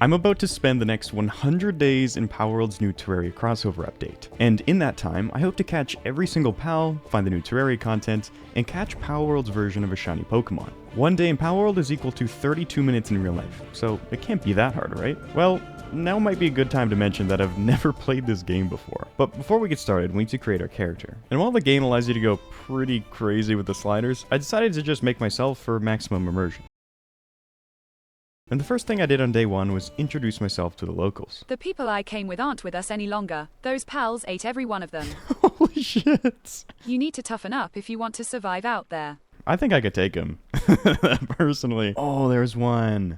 I'm about to spend the next 100 days in Palworld's new Terraria crossover update, and in that time, I hope to catch every single pal, find the new Terraria content, and catch Palworld's version of a shiny Pokemon. One day in Palworld is equal to 32 minutes in real life, so it can't be that hard, right? Well, now might be a good time to mention that I've never played this game before. But before we get started, we need to create our character. And while the game allows you to go pretty crazy with the sliders, I decided to just make myself for maximum immersion. And the first thing I did on day one was introduce myself to the locals. The people I came with aren't with us any longer. Those pals ate every one of them. Holy shit! You need to toughen up if you want to survive out there. I think I could take him, personally. Oh, there's one.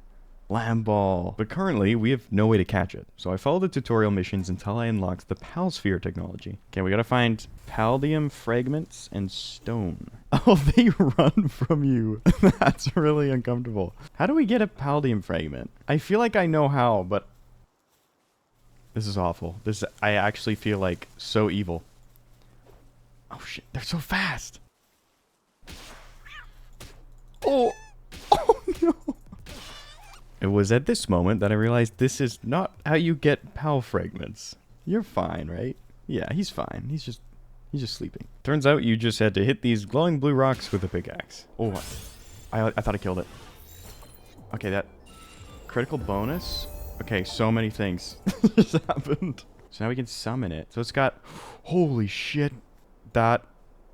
Lamb ball. But currently, we have no way to catch it. So I followed the tutorial missions until I unlocked the Palsphere technology. Okay, we gotta find Paldium fragments and stone. Oh, they run from you. That's really uncomfortable. How do we get a Paldium fragment? I feel like I know how, but... This is awful. I actually feel like so evil. Oh shit, they're so fast. Oh, oh no. It was at this moment that I realized this is not how you get PAL fragments. You're fine, right? Yeah, he's fine. He's just sleeping. Turns out you just had to hit these glowing blue rocks with a pickaxe. Oh, I thought I killed it. Okay, that critical bonus. Okay, so many things just happened. So now we can summon it. So it's got, holy shit, that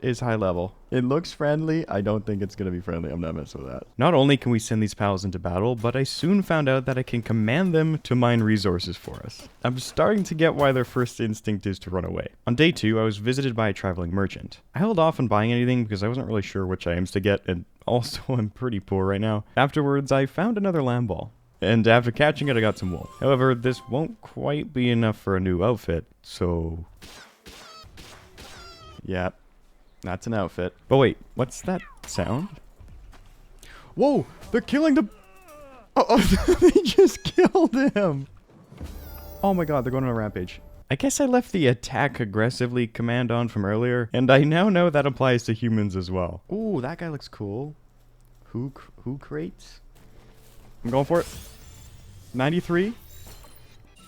is high level. It looks friendly. I don't think it's going to be friendly. I'm not messing with that. Not only can we send these pals into battle, but I soon found out that I can command them to mine resources for us. I'm starting to get why their first instinct is to run away. On day 2, I was visited by a traveling merchant. I held off on buying anything because I wasn't really sure which items to get, and also I'm pretty poor right now. Afterwards, I found another lamb ball. And after catching it, I got some wool. However, this won't quite be enough for a new outfit, so... yeah. That's an outfit. But wait, what's that sound? Whoa! They're killing the... Oh, they just killed him! Oh my god, they're going on a rampage. I guess I left the attack aggressively command on from earlier, and I now know that applies to humans as well. Ooh, that guy looks cool. Who crates? I'm going for it. 93?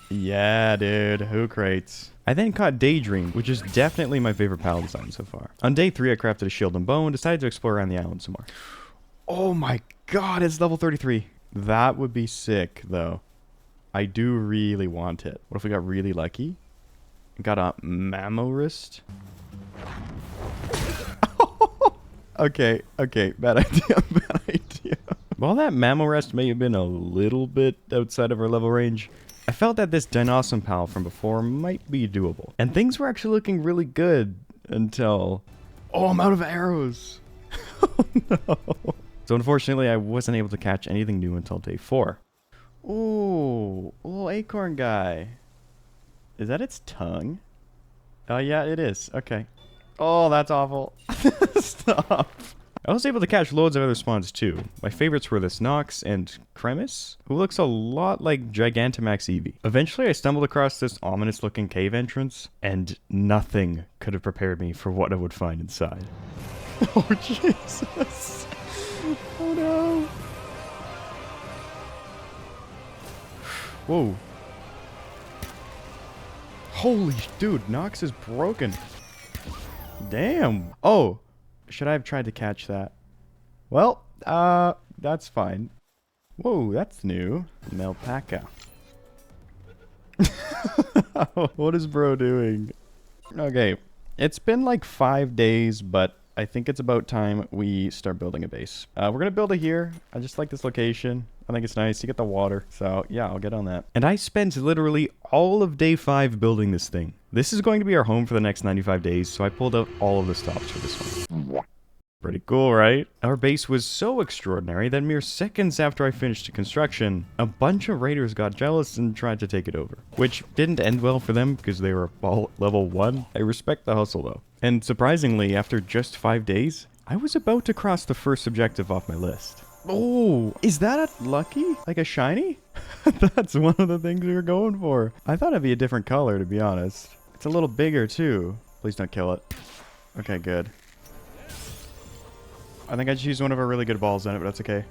Yeah, dude. Who crates? I then caught Daydream, which is definitely my favorite pal design so far. On day 3, I crafted a shield and bow and decided to explore around the island some more. Oh my god, it's level 33. That would be sick, though. I do really want it. What if we got really lucky? Got a Mamorist? Okay, bad idea, bad idea. While that Mamorest may have been a little bit outside of our level range, I felt that this Dinosaur pal from before might be doable. And things were actually looking really good until... oh, I'm out of arrows! Oh no! So unfortunately, I wasn't able to catch anything new until day 4. Ooh, a little acorn guy. Is that its tongue? Oh yeah, it is. Okay. Oh, that's awful. Stop. I was able to catch loads of other spawns too. My favorites were this Nox and Cremis, who looks a lot like Gigantamax Eevee. Eventually I stumbled across this ominous looking cave entrance, and nothing could have prepared me for what I would find inside. Oh Jesus! Oh no! Whoa. Holy dude, Nox is broken. Damn. Oh. Should I have tried to catch that? Well, that's fine. Whoa, that's new. An alpaca. What is bro doing? Okay, it's been like 5 days, but I think it's about time we start building a base. We're gonna build it here. I just like this location. I think it's nice. You get the water. So yeah, I'll get on that. And I spent literally all of day 5 building this thing. This is going to be our home for the next 95 days, so I pulled out all of the stops for this one. Pretty cool, right? Our base was so extraordinary that mere seconds after I finished construction, a bunch of raiders got jealous and tried to take it over. Which didn't end well for them because they were all level 1. I respect the hustle though. And surprisingly, after just 5 days, I was about to cross the first objective off my list. Oh, is that a lucky? Like a shiny? That's one of the things we were going for. I thought it'd be a different color, to be honest. It's a little bigger too. Please don't kill it. Okay, good. I think I just used one of our really good balls on it, but that's okay.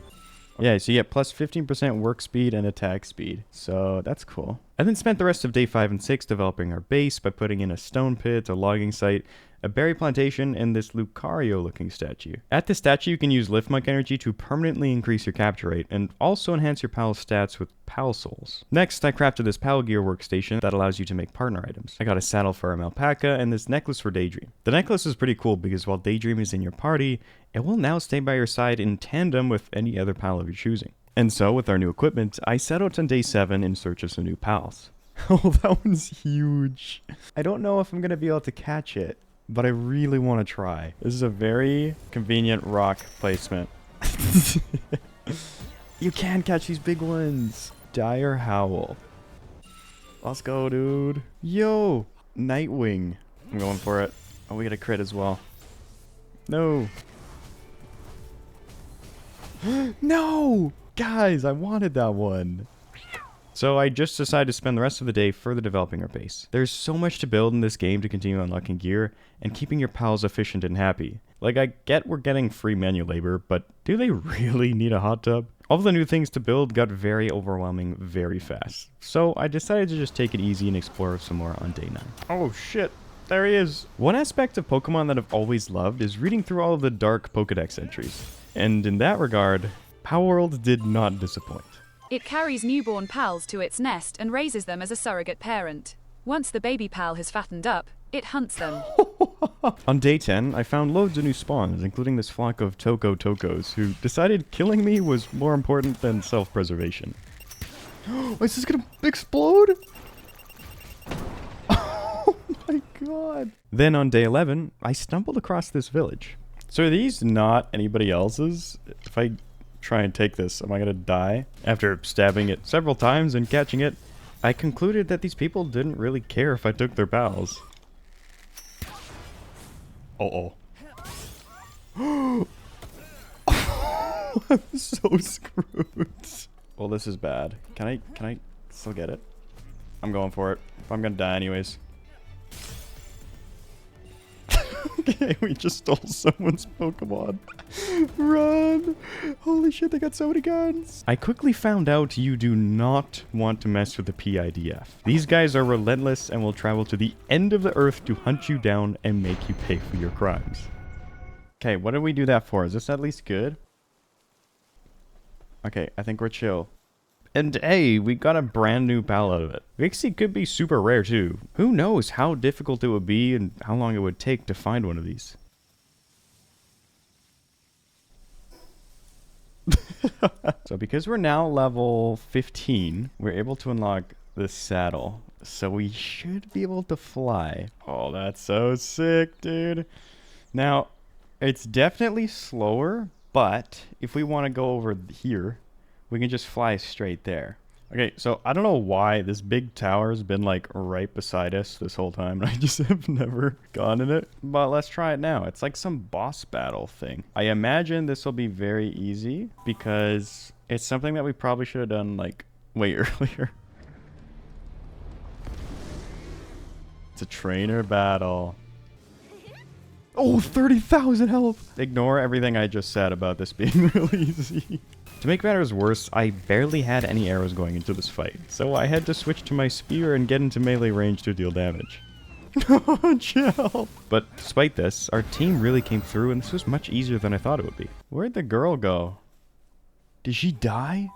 Yeah, so you get plus 15% work speed and attack speed. So that's cool. I then spent the rest of day 5 and 6 developing our base by putting in a stone pit, a logging site, a berry plantation, and this Lucario-looking statue. At the statue, you can use Lift Monk energy to permanently increase your capture rate, and also enhance your PAL stats with PAL souls. Next, I crafted this PAL gear workstation that allows you to make partner items. I got a saddle for our alpaca, and this necklace for Daydream. The necklace is pretty cool because while Daydream is in your party, it will now stay by your side in tandem with any other PAL of your choosing. And so, with our new equipment, I set out on day 7 in search of some new pals. Oh, that one's huge. I don't know if I'm going to be able to catch it, but I really want to try. This is a very convenient rock placement. You can catch these big ones. Dire Howl. Let's go, dude. Yo, Nightwing. I'm going for it. Oh, we got a crit as well. No. No! Guys, I wanted that one. So I just decided to spend the rest of the day further developing our base. There's so much to build in this game to continue unlocking gear and keeping your pals efficient and happy. Like, I get we're getting free manual labor, but do they really need a hot tub? All the new things to build got very overwhelming very fast. So I decided to just take it easy and explore some more on day 9. Oh shit, there he is. One aspect of Pokemon that I've always loved is reading through all of the dark Pokedex entries. And in that regard, Palworld did not disappoint. It carries newborn pals to its nest and raises them as a surrogate parent. Once the baby pal has fattened up, it hunts them. On day 10, I found loads of new spawns, including this flock of Tokos who decided killing me was more important than self-preservation. Is this gonna explode? Oh my god. Then on day 11, I stumbled across this village. So are these not anybody else's? If I try and take this, am I gonna die? After stabbing it several times and catching it, I concluded that these people didn't really care if I took their pals. Uh-oh. I'm so screwed. Well, this is bad. Can I still get it? I'm going for it. If I'm gonna die anyways. Okay, we just stole someone's Pokemon. Run! Holy shit, they got so many guns. I quickly found out you do not want to mess with the PIDF. These guys are relentless and will travel to the end of the earth to hunt you down and make you pay for your crimes. Okay, what did we do that for? Is this at least good? Okay, I think we're chill. And hey, we got a brand new pal out of it. Vixie could be super rare too. Who knows how difficult it would be and how long it would take to find one of these. So because we're now level 15, we're able to unlock the saddle. So we should be able to fly. Oh, that's so sick, dude. Now, it's definitely slower, but if we want to go over here, we can just fly straight there. Okay, so I don't know why this big tower has been like right beside us this whole time. And I just have never gone in it. But let's try it now. It's like some boss battle thing. I imagine this will be very easy because it's something that we probably should have done like way earlier. It's a trainer battle. Oh, 30,000 health! Ignore everything I just said about this being really easy. To make matters worse, I barely had any arrows going into this fight, so I had to switch to my spear and get into melee range to deal damage. Chill! But despite this, our team really came through and this was much easier than I thought it would be. Where'd the girl go? Did she die?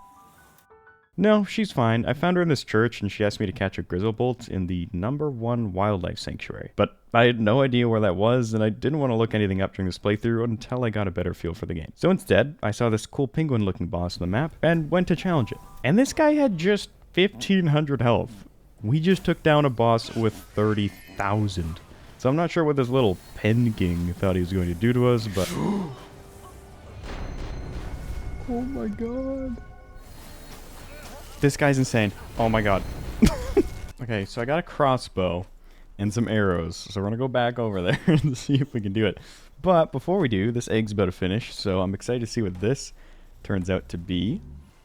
No, she's fine. I found her in this church and she asked me to catch a grizzlebolt in the #1 wildlife sanctuary. But I had no idea where that was and I didn't want to look anything up during this playthrough until I got a better feel for the game. So instead, I saw this cool penguin looking boss on the map and went to challenge it. And this guy had just 1,500 health. We just took down a boss with 30,000. So I'm not sure what this little penguin thought he was going to do to us, but... Oh my god. This guy's insane. Oh my god. Okay, so I got a crossbow and some arrows. So we're gonna go back over there and see if we can do it. But before we do, this egg's about to finish, so I'm excited to see what this turns out to be.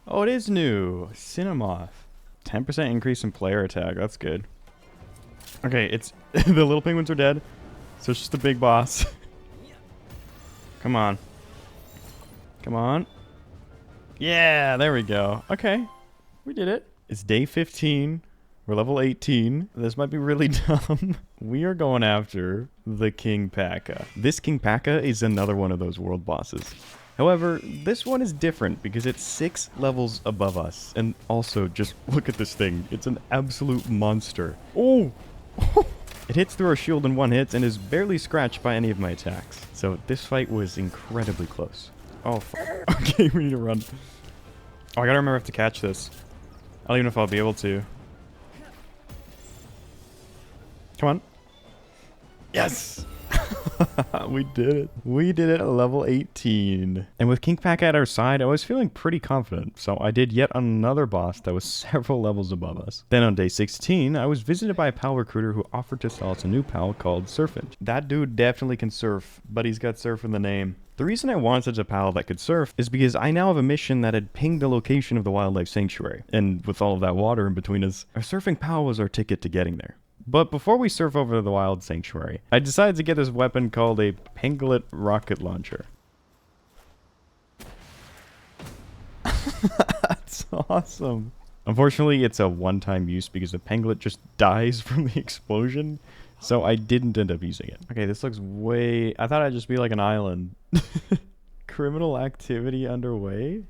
Oh, it is new. Cinemoth. 10% increase in player attack. That's good. Okay, it's... the little penguins are dead. So it's just the big boss. Come on. Come on. Yeah, there we go. Okay, we did it. It's day 15. We're level 18. This might be really dumb. We are going after the King Paka. This King Paka is another one of those world bosses. However, this one is different because it's 6 levels above us. And also, just look at this thing. It's an absolute monster. Oh! It hits through our shield in one hit and is barely scratched by any of my attacks. So this fight was incredibly close. Oh, okay, we need to run. Oh, I gotta remember I have to catch this. I don't even know if I'll be able to. Come on. Yes! We did it. We did it at level 18. And with King Paka at our side, I was feeling pretty confident. So I did yet another boss that was several levels above us. Then on day 16, I was visited by a PAL recruiter who offered to sell us a new PAL called Surfing. That dude definitely can surf, but he's got surf in the name. The reason I wanted a PAL that could surf is because I now have a mission that had pinged the location of the wildlife sanctuary. And with all of that water in between us, our surfing PAL was our ticket to getting there. But before we surf over to the wild sanctuary, I decided to get this weapon called a Pinglet rocket launcher. That's awesome. Unfortunately, it's a one-time use because the Pinglet just dies from the explosion. So I didn't end up using it. Okay, this looks way... I thought I'd just be like an island. Criminal activity underway?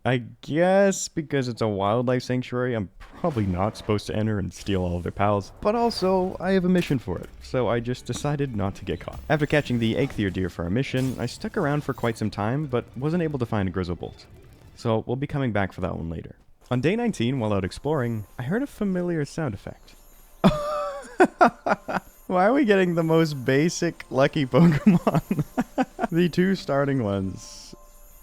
I guess because it's a wildlife sanctuary, I'm probably not supposed to enter and steal all of their pals. But also, I have a mission for it, so I just decided not to get caught. After catching the Eikthyr deer for our mission, I stuck around for quite some time, but wasn't able to find a grizzle bolt. So we'll be coming back for that one later. On day 19, while out exploring, I heard a familiar sound effect. Why are we getting the most basic lucky Pokemon? The 2 starting ones.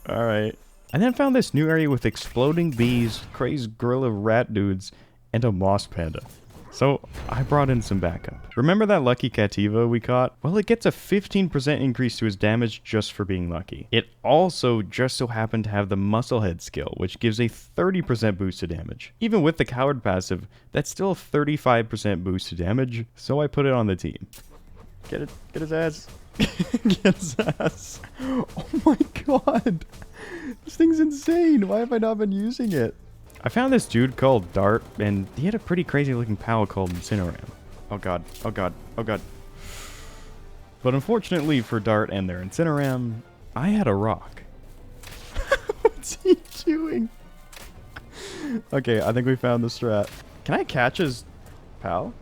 Alright. I then found this new area with exploding bees, crazed gorilla rat dudes, and a moss panda. So I brought in some backup. Remember that lucky Cativa we caught? Well, it gets a 15% increase to his damage just for being lucky. It also just so happened to have the Musclehead skill, which gives a 30% boost to damage. Even with the Coward passive, that's still a 35% boost to damage, so I put it on the team. Get it, get his ass. Get his ass. Oh my god. This thing's insane. Why have I not been using it? I found this dude called Dart, and he had a pretty crazy looking PAL called Incineram. Oh god, oh god, oh god. But unfortunately for Dart and their Incineram, I had a rock. What's he doing? Okay, I think we found the strat. Can I catch his PAL?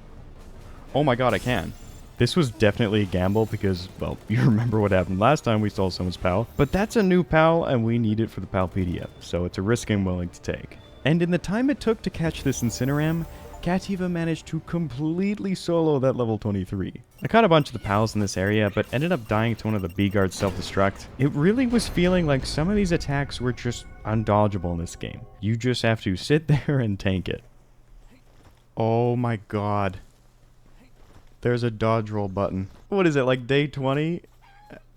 Oh my god, I can. This was definitely a gamble because, well, you remember what happened last time we stole someone's PAL. But that's a new PAL and we need it for the PAL PDF, so it's a risk I'm willing to take. And in the time it took to catch this Incineram, Cativa managed to completely solo that level 23. I caught a bunch of the PALs in this area, but ended up dying to one of the B-Guards self-destruct. It really was feeling like some of these attacks were just undodgeable in this game. You just have to sit there and tank it. Oh my god. There's a dodge roll button. What is it, like day 20?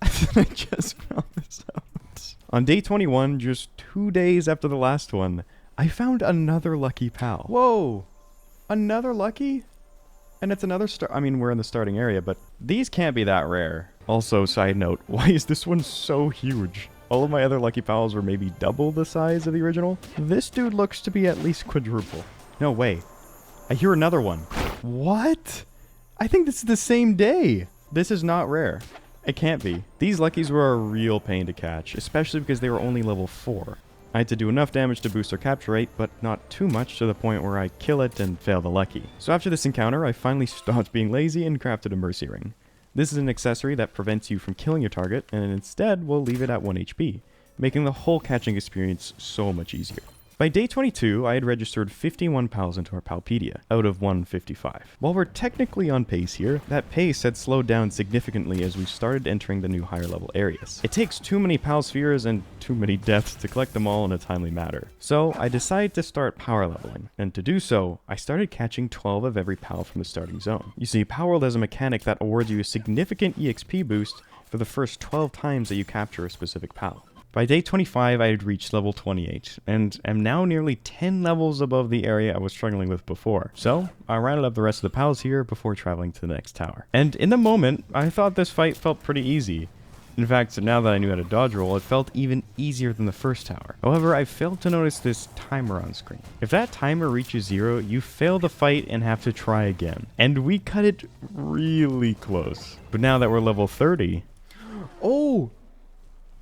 I just found this out. On day 21, just 2 days after the last one, I found another lucky PAL. Whoa! Another lucky? And it's another I mean, we're in the starting area, but these can't be that rare. Also, side note, why is this one so huge? All of my other lucky PALs were maybe double the size of the original. This dude looks to be at least quadruple. No way. I hear another one. What? I think this is the same day. This is not rare. It can't be. These luckies were a real pain to catch, especially because they were only level 4. I had to do enough damage to boost our capture rate, but not too much to the point where I kill it and fail the lucky. So after this encounter, I finally stopped being lazy and crafted a Mercy Ring. This is an accessory that prevents you from killing your target, and instead will leave it at 1 HP, making the whole catching experience so much easier. By day 22, I had registered 51 PALs into our Palpedia, out of 155. While we're technically on pace here, that pace had slowed down significantly as we started entering the new higher level areas. It takes too many PAL spheres and too many deaths to collect them all in a timely manner. So I decided to start power leveling, and to do so, I started catching 12 of every PAL from the starting zone. You see, Palworld has a mechanic that awards you a significant EXP boost for the first 12 times that you capture a specific PAL. By day 25, I had reached level 28, and am now nearly 10 levels above the area I was struggling with before. So, I rounded up the rest of the PALs here before traveling to the next tower. And in the moment, I thought this fight felt pretty easy. In fact, so now that I knew how to dodge roll, it felt even easier than the first tower. However, I failed to notice this timer on screen. If that timer reaches 0, you fail the fight and have to try again. And we cut it really close. But now that we're level 30... Oh!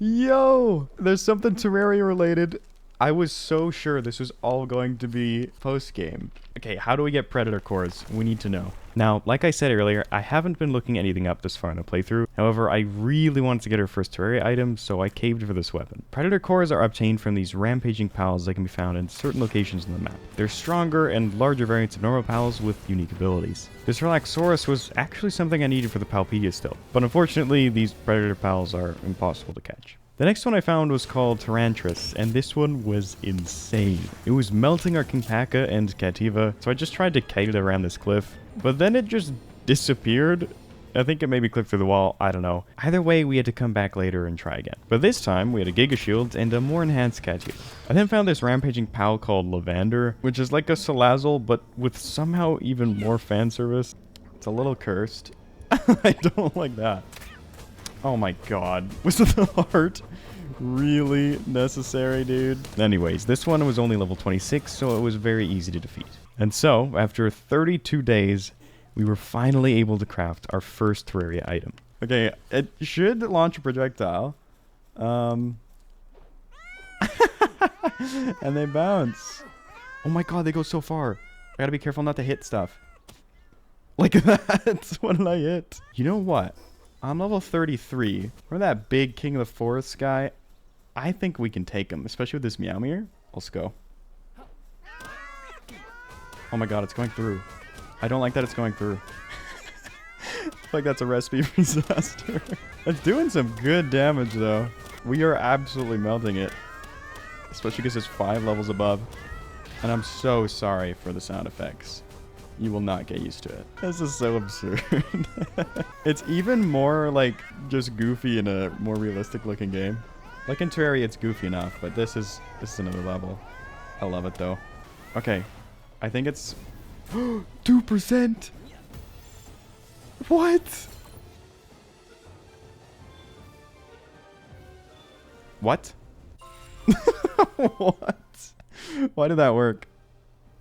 Yo! There's something Terraria related. I was so sure this was all going to be post-game. Okay, how do we get Predator cores? We need to know. Now, like I said earlier, I haven't been looking anything up this far in the playthrough. However, I really wanted to get our first Terraria item, so I caved for this weapon. Predator cores are obtained from these rampaging pals that can be found in certain locations on the map. They're stronger and larger variants of normal pals with unique abilities. This Relaxaurus was actually something I needed for the Palpedia still, but unfortunately, these Predator pals are impossible to catch. The next one I found was called Tyrantris, and this one was insane. It was melting our King Paka and Cativa, so I just tried to kite it around this cliff, but then it just disappeared. I think it maybe clipped through the wall, I don't know. Either way, we had to come back later and try again. But this time, we had a Giga Shield and a more enhanced Cativa. I then found this rampaging pal called Lavander, which is like a Salazzle, but with somehow even more fan service. It's a little cursed. I don't like that. Oh my god. Was the heart really necessary, dude? Anyways, this one was only level 26, so it was very easy to defeat. And so, after 32 days, we were finally able to craft our first Terraria item. Okay, it should launch a projectile. And they bounce. Oh my god, they go so far. I gotta be careful not to hit stuff. Like that. What did I hit? You know what? I'm level 33. We're that big King of the Forest guy. I think we can take him, especially with this Meowmere. Let's go. Oh my god, it's going through. I don't like that it's going through. Like that's a recipe for disaster. It's doing some good damage though. We are absolutely melting it. Especially because it's 5 levels above. And I'm so sorry for the sound effects. You will not get used to it. This is so absurd. It's even more like just goofy in a more realistic looking game. Like in Terraria it's goofy enough, but this is another level. I love it though. Okay. I think it's 2%. What? What? What? Why did that work?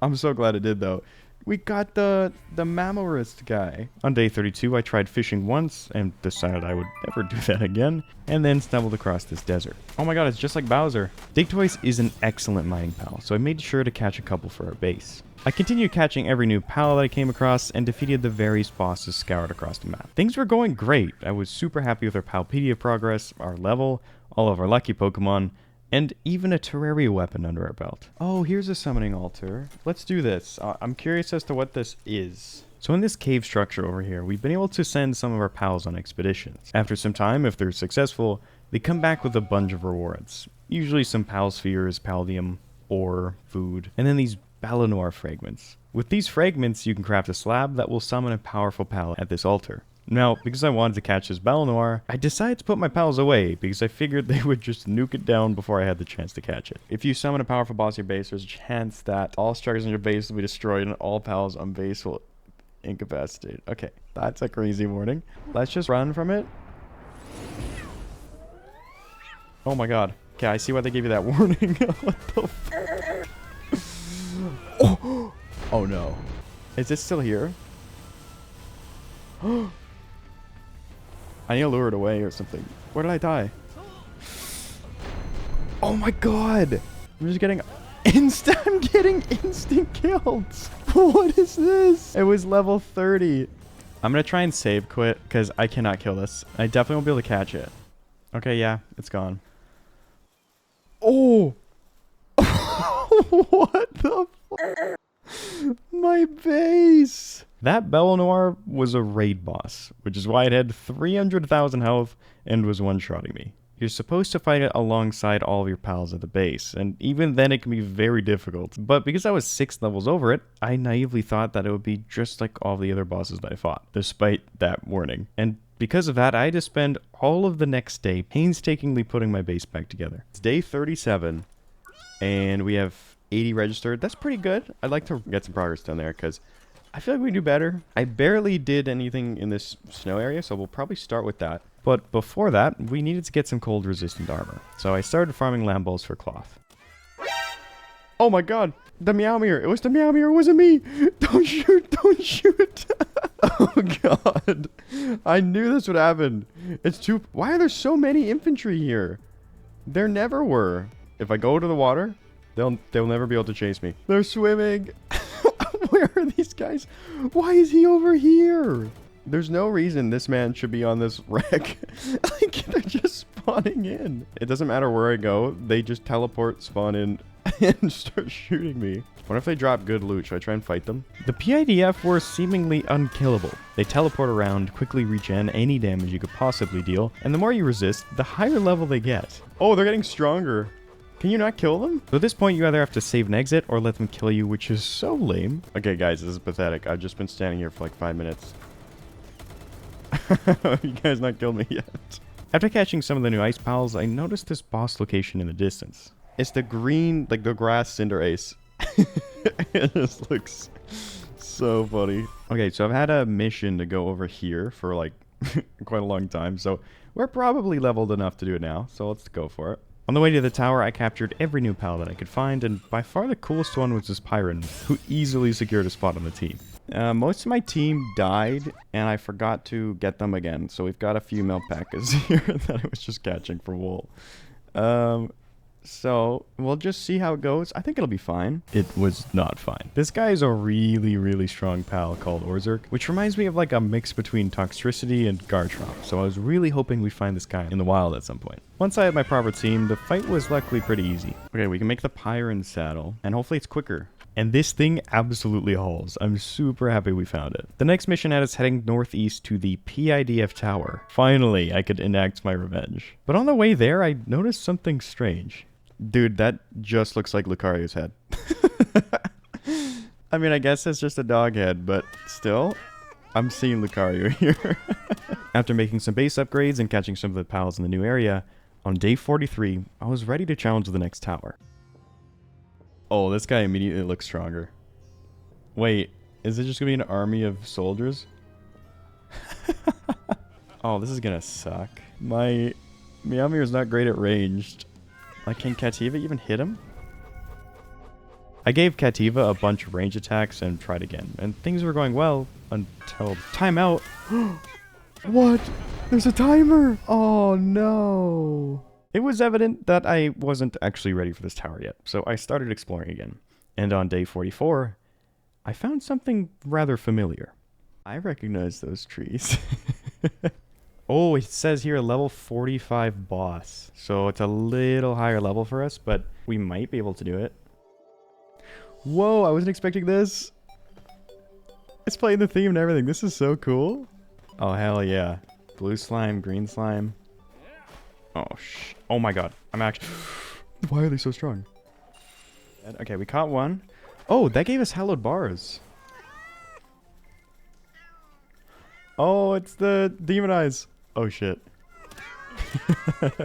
I'm so glad it did though. We got the Mammalist guy. On day 32, I tried fishing once and decided I would never do that again, and then stumbled across this desert. Oh my god, it's just like Bowser. Digtoise is an excellent mining pal, so I made sure to catch a couple for our base. I continued catching every new pal that I came across and defeated the various bosses scoured across the map. Things were going great. I was super happy with our Palpedia progress, our level, all of our lucky Pokemon, and even a Terraria weapon under our belt. Oh, here's a summoning altar. Let's do this. I'm curious as to what this is. So in this cave structure over here, we've been able to send some of our pals on expeditions. After some time, if they're successful, they come back with a bunch of rewards. Usually some pal spheres, paldium, ore, food, and then these Balanoir fragments. With these fragments, you can craft a slab that will summon a powerful pal at this altar. Now, because I wanted to catch this Balanoir, I decided to put my pals away because I figured they would just nuke it down before I had the chance to catch it. If you summon a powerful boss in your base, there's a chance that all structures in your base will be destroyed and all pals on base will incapacitate. Okay, that's a crazy warning. Let's just run from it. Oh my god. Okay, I see why they gave you that warning. What the f— Oh no. Is it still here? I need to lure it away or something. Where did I die? Oh my god! I'm just getting I'm getting instant kills! What is this? It was level 30. I'm gonna try and save quit because I cannot kill this. I definitely won't be able to catch it. Okay, yeah, it's gone. Oh! What the f— My base! That Balanoir was a raid boss, which is why it had 300,000 health and was one-shotting me. You're supposed to fight it alongside all of your pals at the base, and even then it can be very difficult. But because I was 6 levels over it, I naively thought that it would be just like all the other bosses that I fought, despite that warning. And because of that, I had to spend all of the next day painstakingly putting my base back together. It's day 37, and we have 80 registered. That's pretty good. I'd like to get some progress done there, because I feel like we do better. I barely did anything in this snow area, so we'll probably start with that. But before that, we needed to get some cold-resistant armor. So I started farming lamb balls for cloth. Oh my god! The Meowmere! It was the Meowmere! It wasn't me! Don't shoot! Don't shoot! Oh god! I knew this would happen! It's too... Why are there so many infantry here? There never were. If I go to the water, they'll never be able to chase me. They're swimming! Where are these guys? Why is he over here? There's no reason this man should be on this wreck. Like, they're just spawning in. It doesn't matter where I go. They just teleport, spawn in, and start shooting me. What if they drop good loot? Should I try and fight them? The PIDF were seemingly unkillable. They teleport around, quickly regen any damage you could possibly deal, and the more you resist, the higher level they get. Oh, they're getting stronger. Can you not kill them? So at this point, you either have to save and exit or let them kill you, which is so lame. Okay, guys, this is pathetic. I've just been standing here for like 5 minutes. You guys not killed me yet. After catching some of the new ice pals, I noticed this boss location in the distance. It's the green, like the grass cinder ace. It just looks so funny. Okay, so I've had a mission to go over here for like quite a long time, so we're probably leveled enough to do it now, so let's go for it. On the way to the tower, I captured every new pal that I could find, and by far the coolest one was this Pyron, who easily secured a spot on the team. Most of my team died, and I forgot to get them again, so we've got a few milk packets here that I was just catching for wool. So we'll just see how it goes. I think it'll be fine. It was not fine. This guy is a really, really strong pal called Orzerk, which reminds me of like a mix between Toxtricity and Garchomp. So I was really hoping we'd find this guy in the wild at some point. Once I had my proper team, the fight was luckily pretty easy. Okay, we can make the Pyron saddle, and hopefully it's quicker. And this thing absolutely hauls. I'm super happy we found it. The next mission had us heading northeast to the PIDF tower. Finally, I could enact my revenge. But on the way there, I noticed something strange. Dude, that just looks like Lucario's head. I mean, I guess it's just a dog head, but still, I'm seeing Lucario here. After making some base upgrades and catching some of the pals in the new area, on day 43, I was ready to challenge the next tower. Oh, this guy immediately looks stronger. Wait, is it just gonna be an army of soldiers? Oh, this is gonna suck. My Meowmere is not great at ranged. Like, can Cativa even hit him? I gave Cativa a bunch of range attacks and tried again, and things were going well until timeout. What? There's a timer! Oh no! It was evident that I wasn't actually ready for this tower yet, so I started exploring again. And on day 44, I found something rather familiar. I recognize those trees. Oh, it says here level 45 boss. So it's a little higher level for us, but we might be able to do it. Whoa, I wasn't expecting this. It's playing the theme and everything. This is so cool. Oh, hell yeah. Blue slime, green slime. Oh my god. I'm actually... Why are they so strong? Okay, we caught one. Oh, that gave us hallowed bars. Oh, it's the demon eyes. Oh shit.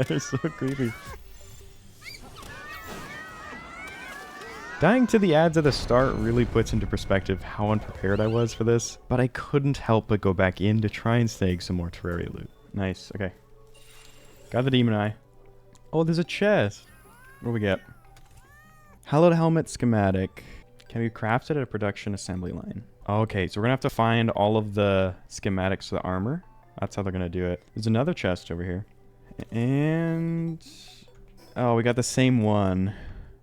They're so creepy. Dying to the ads at the start really puts into perspective how unprepared I was for this, but I couldn't help but go back in to try and snag some more Terraria loot. Nice, okay. Got the demon eye. Oh, there's a chest. What do we get? Hallowed helmet schematic. Can be crafted at a production assembly line. Okay, so we're gonna have to find all of the schematics for the armor. That's how they're gonna do it. There's another chest over here. And... oh, we got the same one.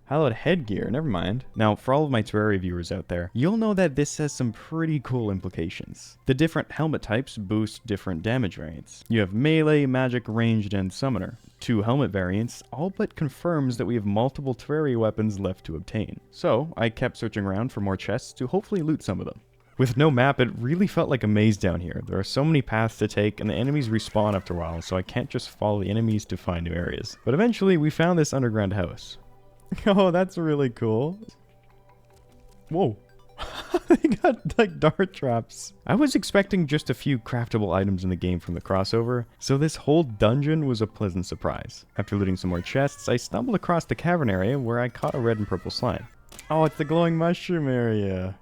Hallowed headgear, never mind. Now, for all of my Terraria viewers out there, you'll know that this has some pretty cool implications. The different helmet types boost different damage variants. You have melee, magic, ranged, and summoner. 2 helmet variants, all but confirms that we have multiple Terraria weapons left to obtain. So, I kept searching around for more chests to hopefully loot some of them. With no map, it really felt like a maze down here. There are so many paths to take, and the enemies respawn after a while, so I can't just follow the enemies to find new areas. But eventually, we found this underground house. Oh, that's really cool. Whoa. They got, like, dart traps. I was expecting just a few craftable items in the game from the crossover, so this whole dungeon was a pleasant surprise. After looting some more chests, I stumbled across the cavern area where I caught a red and purple slime. Oh, it's the glowing mushroom area.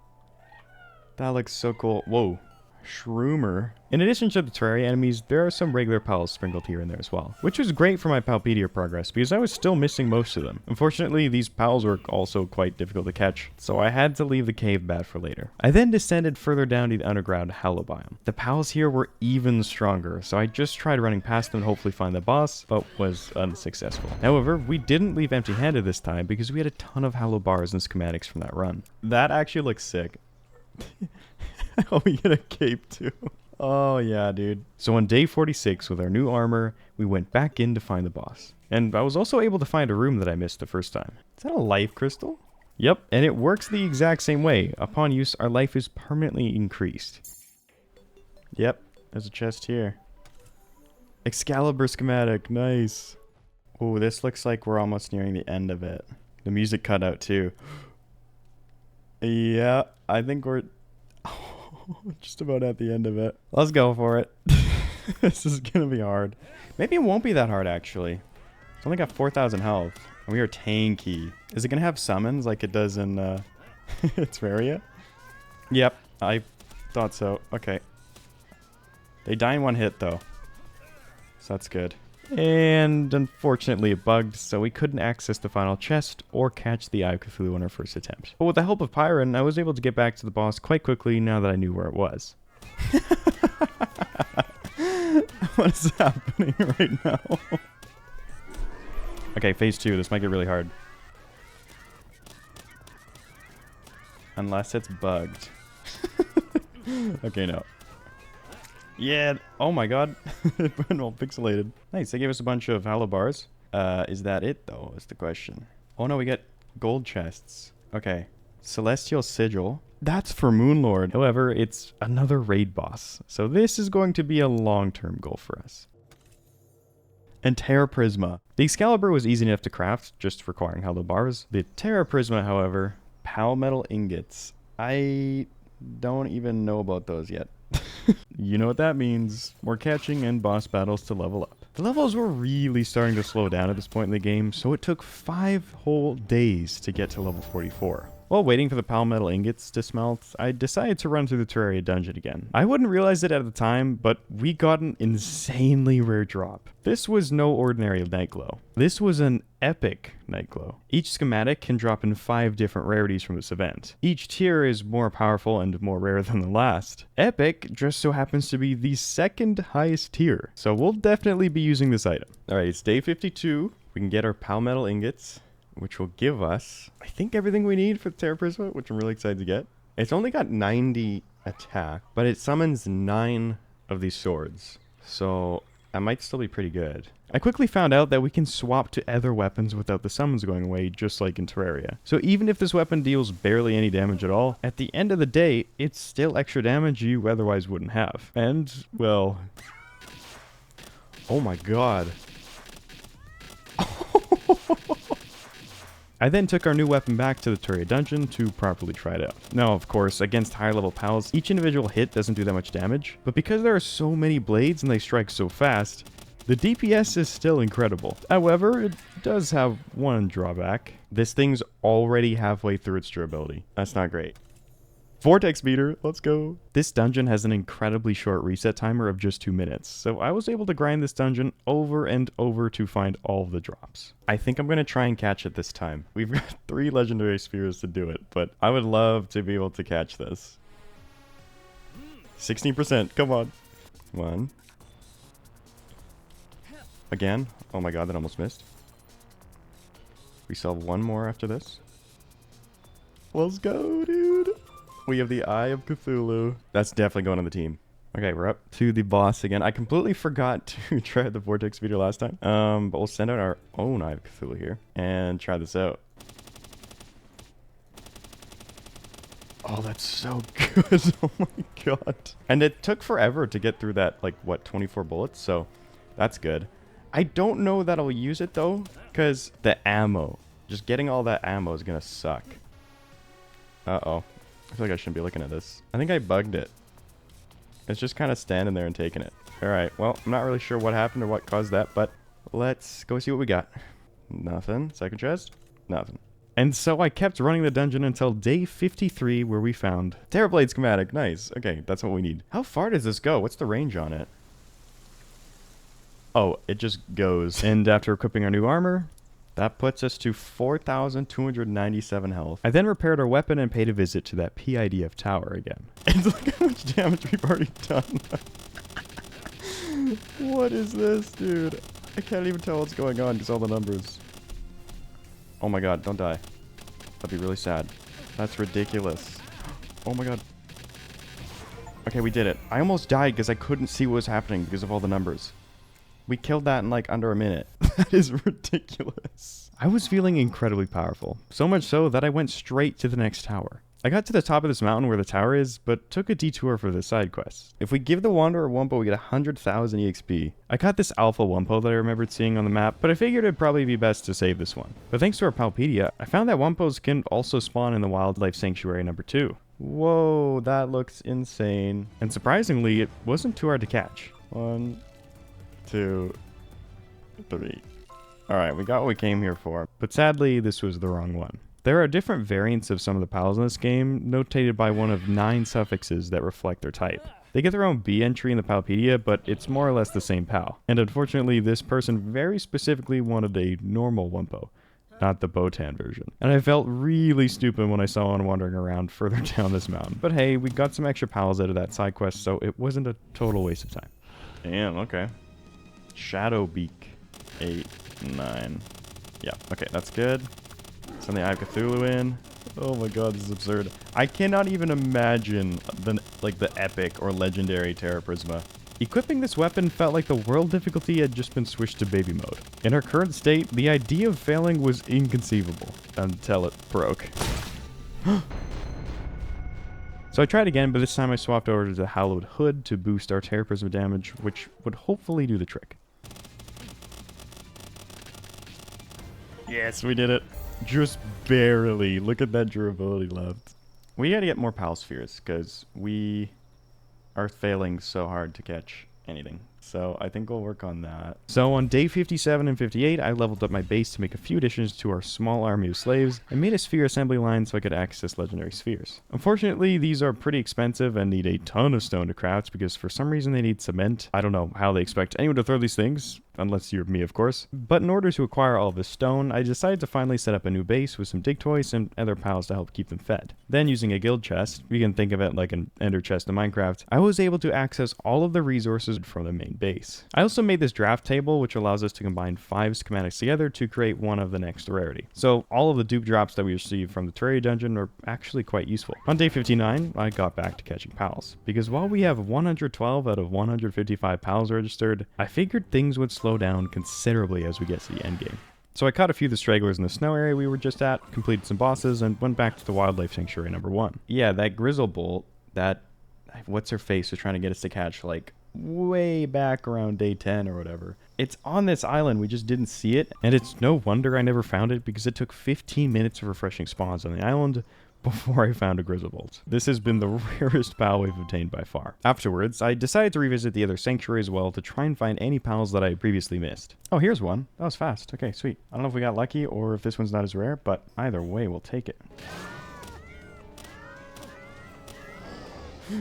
That looks so cool. Whoa. Shroomer. In addition to the Terraria enemies, there are some regular pals sprinkled here and there as well, which was great for my Palpedia progress because I was still missing most of them. Unfortunately, these pals were also quite difficult to catch, so I had to leave the cave bat for later. I then descended further down to the underground Hallow biome. The pals here were even stronger, so I just tried running past them to hopefully find the boss, but was unsuccessful. However, we didn't leave empty-handed this time because we had a ton of Hallow bars and schematics from that run. That actually looks sick. Oh, we get a cape too. Oh yeah, dude. So on day 46 with our new armor, we went back in to find the boss. And I was also able to find a room that I missed the first time. Is that a life crystal? Yep, and it works the exact same way. Upon use, our life is permanently increased. Yep, there's a chest here. Excalibur schematic, nice. Oh, this looks like we're almost nearing the end of it. The music cut out too. Yeah, I think we're just about at the end of it. Let's go for it. This is gonna be hard. Maybe it won't be that hard, actually. It's only got 4,000 health. And we are tanky. Is it gonna have summons like it does in Terraria? Yep, I thought so. Okay. They die in one hit, though. So that's good. And unfortunately it bugged, so we couldn't access the final chest or catch the Eye of Cthulhu on our first attempt. But with the help of Pyron, I was able to get back to the boss quite quickly now that I knew where it was. What is happening right now? Okay, phase 2. This might get really hard. Unless it's bugged. Okay, no. Yeah, oh my god. It went all pixelated. Nice, they gave us a bunch of Hallow bars. Is that it, though, is the question. Oh no, we get gold chests. Okay. Celestial Sigil. That's for Moonlord. However, it's another raid boss. So this is going to be a long-term goal for us. And Terra Prisma. The Excalibur was easy enough to craft, just requiring Hallow bars. The Terra Prisma, however, Palmetal ingots. I don't even know about those yet. You know what that means. More catching and boss battles to level up. The levels were really starting to slow down at this point in the game, so it took 5 whole days to get to level 44. While waiting for the Palmetal ingots to smelt, I decided to run through the Terraria dungeon again. I wouldn't realize it at the time, but we got an insanely rare drop. This was no ordinary night glow. This was an epic night glow. Each schematic can drop in 5 different rarities from this event. Each tier is more powerful and more rare than the last. Epic just so happens to be the second highest tier, so we'll definitely be using this item. Alright, it's day 52. We can get our Palmetal ingots, which will give us, I think, everything we need for the Terra Prisma, which I'm really excited to get. It's only got 90 attack, but it summons 9 of these swords. So that might still be pretty good. I quickly found out that we can swap to other weapons without the summons going away, just like in Terraria. So even if this weapon deals barely any damage at all, at the end of the day, it's still extra damage you otherwise wouldn't have. And, well... Oh my god. I then took our new weapon back to the Terraria dungeon to properly try it out. Now, of course, against higher level pals, each individual hit doesn't do that much damage, but because there are so many blades and they strike so fast, the DPS is still incredible. However, it does have one drawback. This thing's already halfway through its durability. That's not great. Vortex meter, let's go. This dungeon has an incredibly short reset timer of just 2 minutes, so I was able to grind this dungeon over and over to find all of the drops. I think I'm going to try and catch it this time. We've got 3 legendary spheres to do it, but I would love to be able to catch this. 16%, come on. 1. Again. Oh my god, that almost missed. We still have 1 more after this. Let's go, dude. We have the Eye of Cthulhu. That's definitely going on the team. Okay, we're up to the boss again. I completely forgot to try the Vortex Meter last time. But we'll send out our own Eye of Cthulhu here and try this out. Oh, that's so good. Oh my god. And it took forever to get through that, like, what, 24 bullets? So that's good. I don't know that I'll use it, though, because the ammo. Just getting all that ammo is going to suck. Uh-oh. I feel like I shouldn't be looking at this. I think I bugged it. It's just kind of standing there and taking it. Alright, well, I'm not really sure what happened or what caused that, but let's go see what we got. Nothing. Second chest? Nothing. And so I kept running the dungeon until day 53, where we found Terrorblade schematic. Nice. Okay, that's what we need. How far does this go? What's the range on it? Oh, it just goes. And after equipping our new armor, that puts us to 4,297 health. I then repaired our weapon and paid a visit to that PIDF tower again. And look how much damage we've already done. What is this, dude? I can't even tell what's going on because all the numbers. Oh my god, don't die. That'd be really sad. That's ridiculous. Oh my god. Okay, we did it. I almost died because I couldn't see what was happening because of all the numbers. We killed that in like under a minute. That is ridiculous. I was feeling incredibly powerful. So much so that I went straight to the next tower. I got to the top of this mountain where the tower is, but took a detour for the side quest. If we give the Wanderer Wumpo, we get 100,000 EXP. I caught this Alpha Wumpo that I remembered seeing on the map, but I figured it'd probably be best to save this one. But thanks to our Palpedia, I found that Wumpos can also spawn in the Wildlife Sanctuary number 2. Whoa, that looks insane. And surprisingly, it wasn't too hard to catch. 1, 2, 3. Alright, we got what we came here for. But sadly, this was the wrong one. There are different variants of some of the pals in this game, notated by one of 9 suffixes that reflect their type. They get their own B entry in the Palpedia, but it's more or less the same pal. And unfortunately, this person very specifically wanted a normal Wumpo, not the Botan version. And I felt really stupid when I saw one wandering around further down this mountain. But hey, we got some extra pals out of that side quest, so it wasn't a total waste of time. Damn, okay. Shadow Beak. 8, 9. Yeah, okay, that's good. Send the Eye of Cthulhu in. Oh my god, this is absurd. I cannot even imagine the epic or legendary Terra Prisma. Equipping this weapon felt like the world difficulty had just been switched to baby mode. In our current state, the idea of failing was inconceivable until it broke. So I tried again, but this time I swapped over to the Hallowed Hood to boost our Terra Prisma damage, which would hopefully do the trick. Yes, we did it. Just barely. Look at that durability left. We gotta get more Pal Spheres, because we are failing so hard to catch anything. So I think we'll work on that. So on day 57 and 58, I leveled up my base to make a few additions to our small army of slaves and made a sphere assembly line so I could access legendary spheres. Unfortunately, these are pretty expensive and need a ton of stone to craft because for some reason they need cement. I don't know how they expect anyone to throw these things, unless you're me, of course. But in order to acquire all of this stone, I decided to finally set up a new base with some dig toys and other pals to help keep them fed. Then using a guild chest, you can think of it like an ender chest in Minecraft, I was able to access all of the resources from the main base. I also made this draft table which allows us to combine 5 schematics together to create one of the next rarity. So all of the dupe drops that we received from the Terraria dungeon are actually quite useful. On day 59, I got back to catching pals, because while we have 112 out of 155 pals registered, I figured things would slow down considerably as we get to the endgame. So I caught a few of the stragglers in the snow area we were just at, completed some bosses, and went back to the Wildlife Sanctuary number 1. Yeah, that Grizzlebolt, that what's-her-face was trying to get us to catch, like, way back around day 10 or whatever. It's on this island, we just didn't see it, and it's no wonder I never found it because it took 15 minutes of refreshing spawns on the island before I found a Grizzlebolt. This has been the rarest pal we've obtained by far. Afterwards, I decided to revisit the other sanctuary as well to try and find any pals that I previously missed. Oh, here's one. That was fast. Okay, sweet. I don't know if we got lucky or if this one's not as rare, but either way, we'll take it.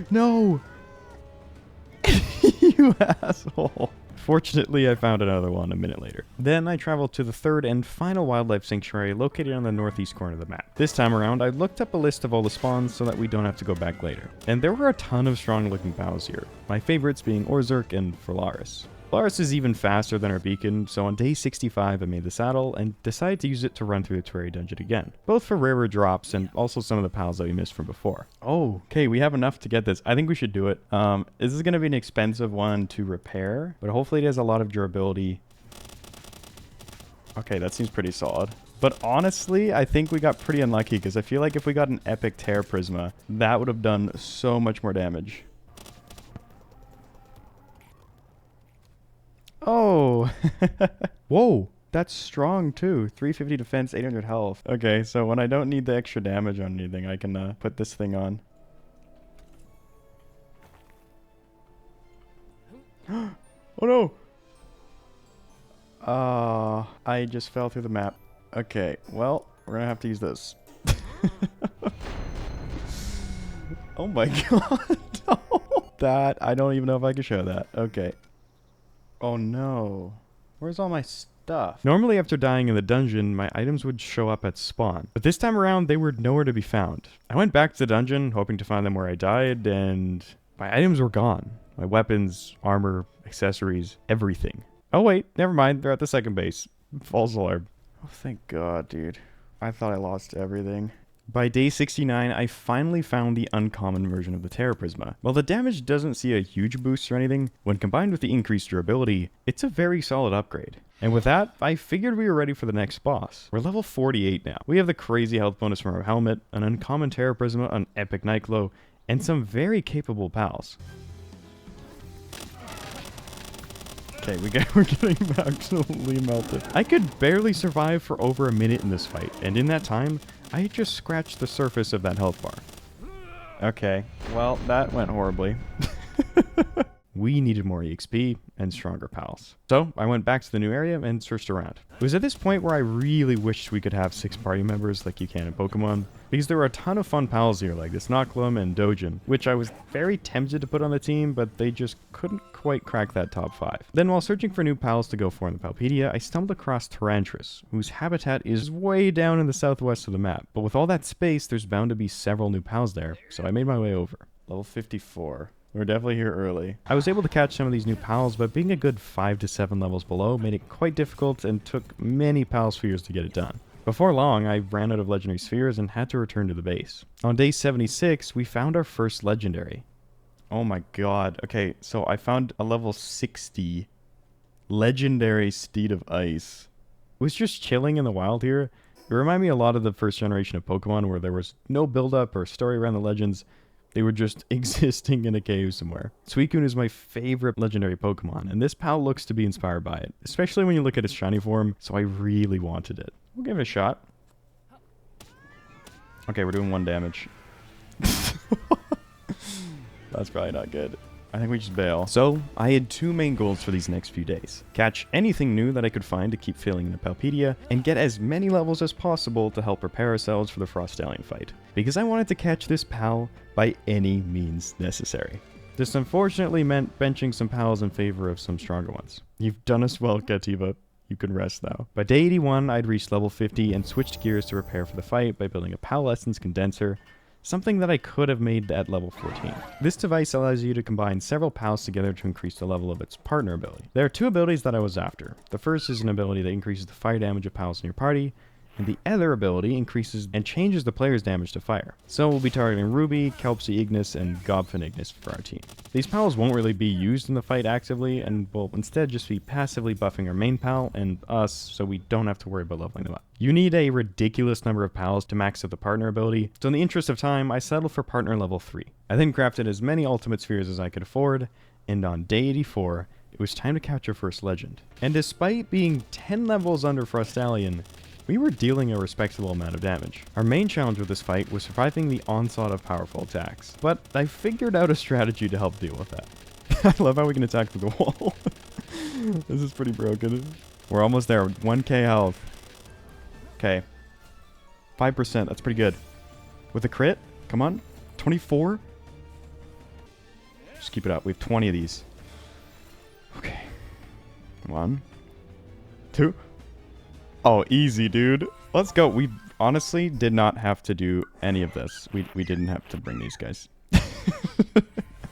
No! You asshole. Fortunately, I found another one a minute later. Then I traveled to the third and final wildlife sanctuary located on the northeast corner of the map. This time around, I looked up a list of all the spawns so that we don't have to go back later. And there were a ton of strong looking pals here, my favorites being Orzurk and Phalaris. Phalaris is even faster than our beacon, so on day 65 I made the saddle and decided to use it to run through the Terraria dungeon again. Both for rarer drops and also some of the pals that we missed from before. Oh, okay, we have enough to get this. I think we should do it. This is going to be an expensive one to repair, but hopefully it has a lot of durability. Okay, that seems pretty solid. But honestly, I think we got pretty unlucky because I feel like if we got an epic Terra Prisma, that would have done so much more damage. Oh, whoa, that's strong too. 350 defense, 800 health. Okay, so when I don't need the extra damage on anything, I can put this thing on. Oh no! I just fell through the map. Okay, well, We're gonna have to use this. Oh my god. That, I don't even know if I can show that. Okay. Oh no. Where's all my stuff? Normally after dying in the dungeon, my items would show up at spawn. But this time around, they were nowhere to be found. I went back to the dungeon, hoping to find them where I died, and my items were gone. My weapons, armor, accessories, everything. Oh wait, never mind. They're at the second base. False alarm. Oh, thank God, dude. I thought I lost everything. By day 69, I finally found the uncommon version of the Terra Prisma. While the damage doesn't see a huge boost or anything, when combined with the increased durability, it's a very solid upgrade. And with that, I figured we were ready for the next boss. We're level 48 now. We have the crazy health bonus from our helmet, an uncommon Terra Prisma, an epic Nightglow, and some very capable pals. Okay, we're getting absolutely melted. I could barely survive for over a minute in this fight, and in that time, I just scratched the surface of that health bar. Okay, well, that went horribly. We needed more EXP and stronger pals. So I went back to the new area and searched around. It was at this point where I really wished we could have 6 party members like you can in Pokemon, because there were a ton of fun pals here like this Noclum and Dojin, which I was very tempted to put on the team, but they just couldn't quite crack that top 5. Then while searching for new pals to go for in the Palpedia, I stumbled across Tarantras, whose habitat is way down in the southwest of the map. But with all that space, there's bound to be several new pals there, so I made my way over. Level 54. We're definitely here early. I was able to catch some of these new pals, but being a good 5 to 7 levels below made it quite difficult and took many pal spheres to get it done. Before long, I ran out of legendary spheres and had to return to the base. On day 76, we found our first legendary. Oh my god. Okay, so I found a level 60 legendary Steed of Ice. It was just chilling in the wild here. It reminded me a lot of the first generation of Pokemon where there was no build-up or story around the legends. They were just existing in a cave somewhere. Suicune is my favorite legendary Pokemon, and this pal looks to be inspired by it, especially when you look at its shiny form, so I really wanted it. We'll give it a shot. Okay, we're doing 1 damage. That's probably not good. I think we just bail. So, I had 2 main goals for these next few days. Catch anything new that I could find to keep filling the Palpedia, and get as many levels as possible to help prepare ourselves for the Frostallion fight. Because I wanted to catch this pal by any means necessary. This unfortunately meant benching some pals in favor of some stronger ones. You've done us well, Kativa. You can rest now. By day 81, I'd reached level 50 and switched gears to prepare for the fight by building a Pal Essence Condenser, something that I could have made at level 14. This device allows you to combine several pals together to increase the level of its partner ability. There are 2 abilities that I was after. The first is an ability that increases the fire damage of pals in your party, and the other ability increases and changes the player's damage to fire. So we'll be targeting Ruby, Kelpsy Ignis, and Gobfin Ignis for our team. These pals won't really be used in the fight actively, and will instead just be passively buffing our main pal and us, so we don't have to worry about leveling them up. You need a ridiculous number of pals to max out the partner ability, so in the interest of time, I settled for partner level 3. I then crafted as many ultimate spheres as I could afford, and on day 84, it was time to catch our first legend. And despite being 10 levels under Frostallion, we were dealing a respectable amount of damage. Our main challenge with this fight was surviving the onslaught of powerful attacks, but I figured out a strategy to help deal with that. I love how we can attack through the wall. This is pretty broken. We're almost there. 1k health. Okay. 5%. That's pretty good. With a crit? Come on. 24? Just keep it up. We have 20 of these. Okay. 1. 2. Oh, easy, dude. Let's go. We honestly did not have to do any of this. We didn't have to bring these guys.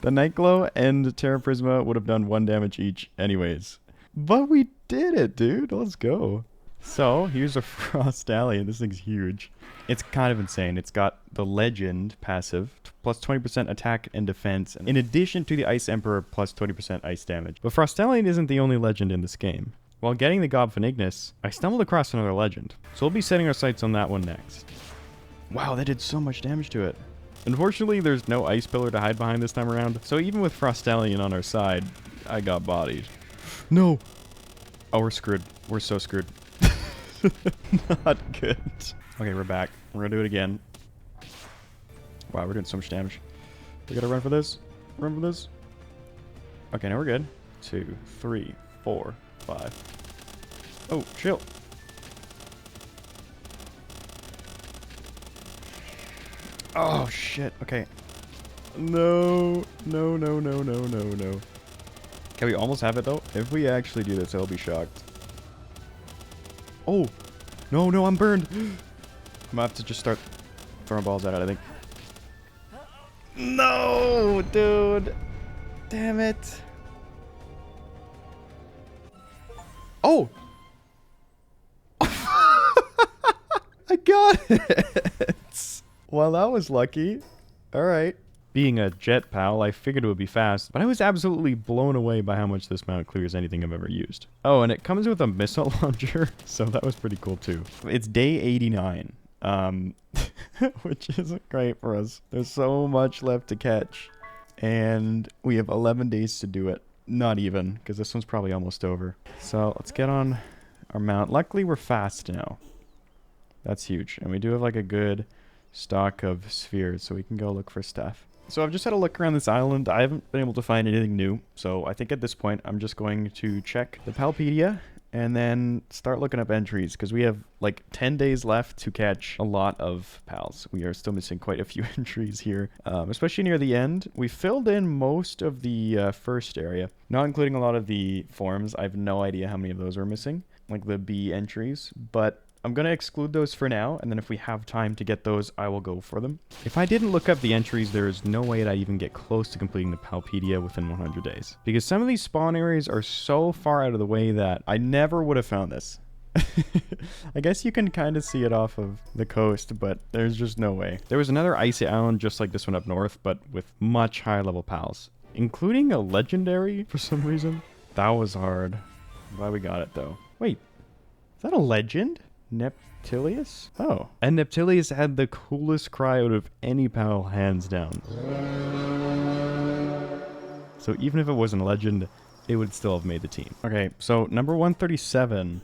The Nightglow and Terra Prisma would have done 1 damage each anyways. But we did it, dude. Let's go. So, here's a Frostallion. This thing's huge. It's kind of insane. It's got the Legend passive, plus 20% attack and defense, in addition to the Ice Emperor, plus 20% ice damage. But Frostallion isn't the only legend in this game. While getting the Gobfin Ignis, I stumbled across another legend, so we'll be setting our sights on that one next. Wow, that did so much damage to it. Unfortunately, there's no ice pillar to hide behind this time around, so even with Frostallion on our side, I got bodied. No! Oh, we're screwed. We're so screwed. Not good. Okay, we're back. We're gonna do it again. Wow, we're doing so much damage. We gotta run for this. Run for this. Okay, now we're good. 2, 3, 4, 5. Oh, chill. Oh, shit. Okay. No. No, no, no, no, no, no. Can we almost have it, though? If we actually do this, I'll be shocked. Oh. No, no, I'm burned. I'm gonna have to just start throwing balls at it, I think. No, dude. Damn it. Oh. I got it. Well, that was lucky. All right. Being a jet pal, I figured it would be fast, but I was absolutely blown away by how much this mount clears anything I've ever used. Oh, and it comes with a missile launcher, so that was pretty cool too. It's day 89, which isn't great for us. There's so much left to catch, and we have 11 days to do it. Not even, because this one's probably almost over. So let's get on our mount. Luckily, we're fast now. That's huge, and we do have like a good stock of spheres, so we can go look for stuff. So I've just had a look around this island. I haven't been able to find anything new. So I think at this point, I'm just going to check the Palpedia and then start looking up entries because we have like 10 days left to catch a lot of pals. We are still missing quite a few entries here, especially near the end. We filled in most of the first area, not including a lot of the forms. I have no idea how many of those are missing, like the B entries, but I'm going to exclude those for now, and then if we have time to get those, I will go for them. If I didn't look up the entries, there is no way that I'd even get close to completing the Palpedia within 100 days. Because some of these spawn areas are so far out of the way that I never would have found this. I guess you can kind of see it off of the coast, but there's just no way. There was another icy island just like this one up north, but with much higher level pals, including a legendary for some reason. That was hard. Glad we got it though. Wait, is that a legend? Neptilius? Oh. And Neptilius had the coolest cry out of any pal, hands down. So even if it wasn't a legend, it would still have made the team. Okay, so number 137,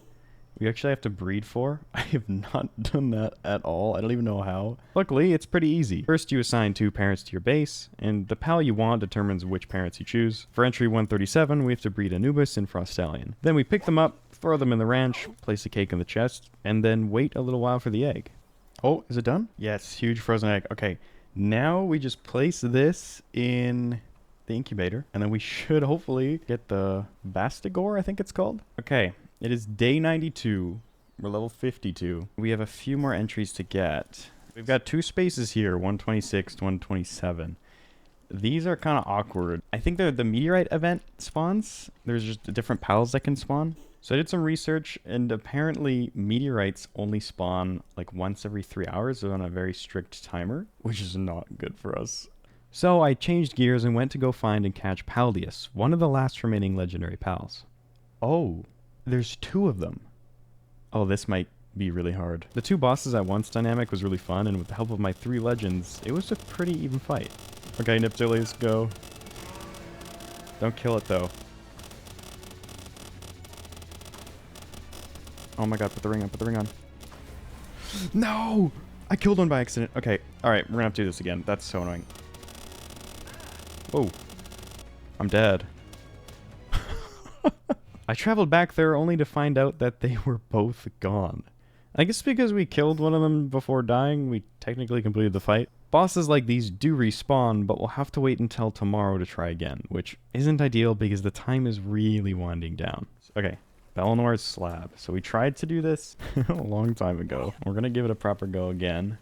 we actually have to breed for. I have not done that at all. I don't even know how. Luckily, it's pretty easy. First, you assign 2 parents to your base, and the pal you want determines which parents you choose. For entry 137, we have to breed Anubis and Frostallion. Then we pick them up, throw them in the ranch, place a cake in the chest, and then wait a little while for the egg. Oh, is it done? Yes, huge frozen egg. Okay, now we just place this in the incubator, and then we should hopefully get the Bastigor, I think it's called. Okay, it is day 92. We're level 52. We have a few more entries to get. We've got 2 spaces here, 126 to 127. These are kind of awkward. I think they're the meteorite event spawns. There's just different pals that can spawn. So I did some research, and apparently meteorites only spawn like once every 3 hours on a very strict timer, which is not good for us. So I changed gears and went to go find and catch Paldius, one of the last remaining legendary pals. Oh, there's 2 of them. Oh, this might be really hard. The 2 bosses at once dynamic was really fun, and with the help of my 3 legends, it was a pretty even fight. Okay, Neptilius, go. Don't kill it though. Oh my god, put the ring on, put the ring on. No! I killed one by accident. Okay, alright, we're gonna have to do this again. That's so annoying. Whoa. I'm dead. I traveled back there only to find out that they were both gone. I guess because we killed one of them before dying, we technically completed the fight. Bosses like these do respawn, but we'll have to wait until tomorrow to try again, which isn't ideal because the time is really winding down. Okay. Bellinor's slab. So we tried to do this a long time ago. We're going to give it a proper go again.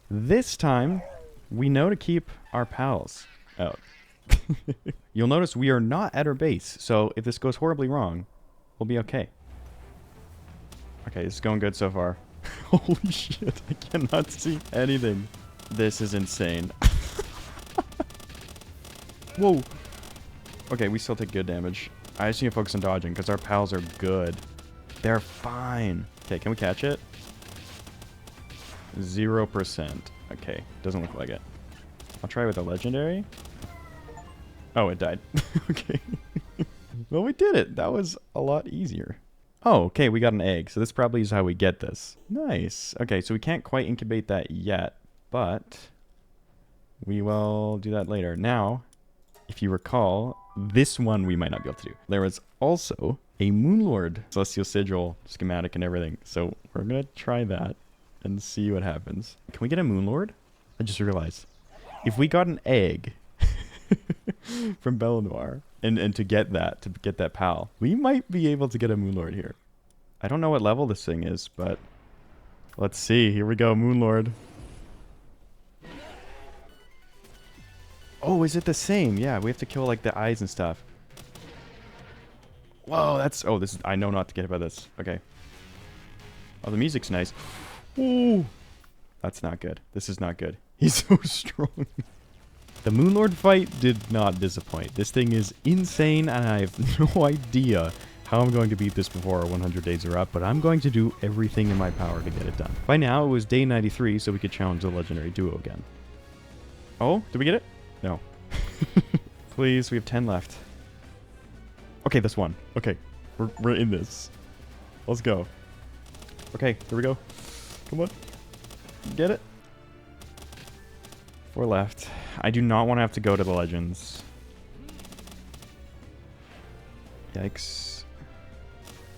This time, we know to keep our pals out. You'll notice we are not at our base, so if this goes horribly wrong, we'll be okay. Okay, this is going good so far. Holy shit, I cannot see anything. This is insane. Whoa. Okay, we still take good damage. I just need to focus on dodging because our pals are good. They're fine. Okay, can we catch it? 0%. Okay, doesn't look like it. I'll try with a legendary. Oh, it died. Okay. Well, we did it. That was a lot easier. Oh, okay, we got an egg. So this probably is how we get this. Nice. Okay, so we can't quite incubate that yet, but we will do that later. Now, if you recall, this one we might not be able to do. There was also a Moonlord Celestial Sigil schematic and everything. So we're going to try that and see what happens. Can we get a Moonlord? I just realized. If we got an egg from Belnoir and to get that pal, we might be able to get a Moonlord here. I don't know what level this thing is, but let's see. Here we go, Moonlord. Oh, is it the same? Yeah, we have to kill like the eyes and stuff. Whoa, that's... Oh, this is... I know not to get hit by this. Okay. Oh, the music's nice. Ooh. That's not good. This is not good. He's so strong. The Moonlord fight did not disappoint. This thing is insane, and I have no idea how I'm going to beat this before our 100 days are up, but I'm going to do everything in my power to get it done. By now, it was day 93, so we could challenge the legendary duo again. Oh, did we get it? No. Please, we have 10 left. Okay, this one. Okay, we're in this. Let's go. Okay, here we go. Come on. Get it. 4 left. I do not want to have to go to the legends. Yikes.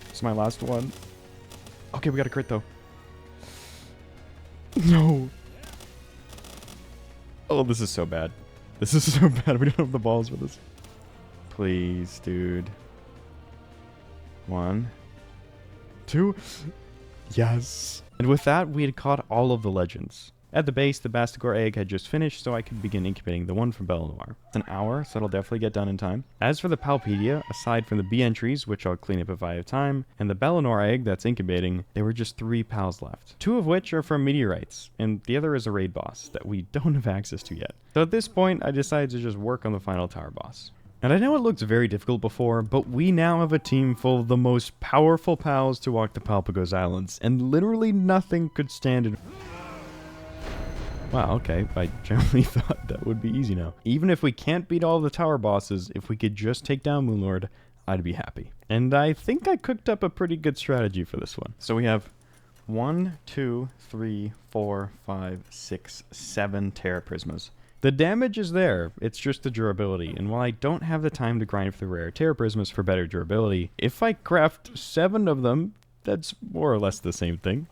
This is my last one. Okay, we got a crit though. No. Oh, this is so bad. This is so bad. We don't have the balls for this. Please, dude. 1, 2. Yes. And with that, we had caught all of the legends. At the base, the Bastigor egg had just finished, so I could begin incubating the one from Belnoir. It's an hour, so it'll definitely get done in time. As for the Palpedia, aside from the B entries, which I'll clean up if I have time, and the Belnoir egg that's incubating, there were just 3 pals left. 2 of which are from meteorites, and the other is a raid boss that we don't have access to yet. So at this point, I decided to just work on the final tower boss. And I know it looked very difficult before, but we now have a team full of the most powerful pals to walk the Palpagos Islands, and literally nothing could stand in... Wow, okay, I generally thought that would be easy now. Even if we can't beat all of the tower bosses, if we could just take down Moonlord, I'd be happy. And I think I cooked up a pretty good strategy for this one. So we have 1, 2, 3, 4, 5, 6, 7 Terra Prismas. The damage is there, it's just the durability, and while I don't have the time to grind for the rare Terra Prismas for better durability, if I craft 7 of them, that's more or less the same thing.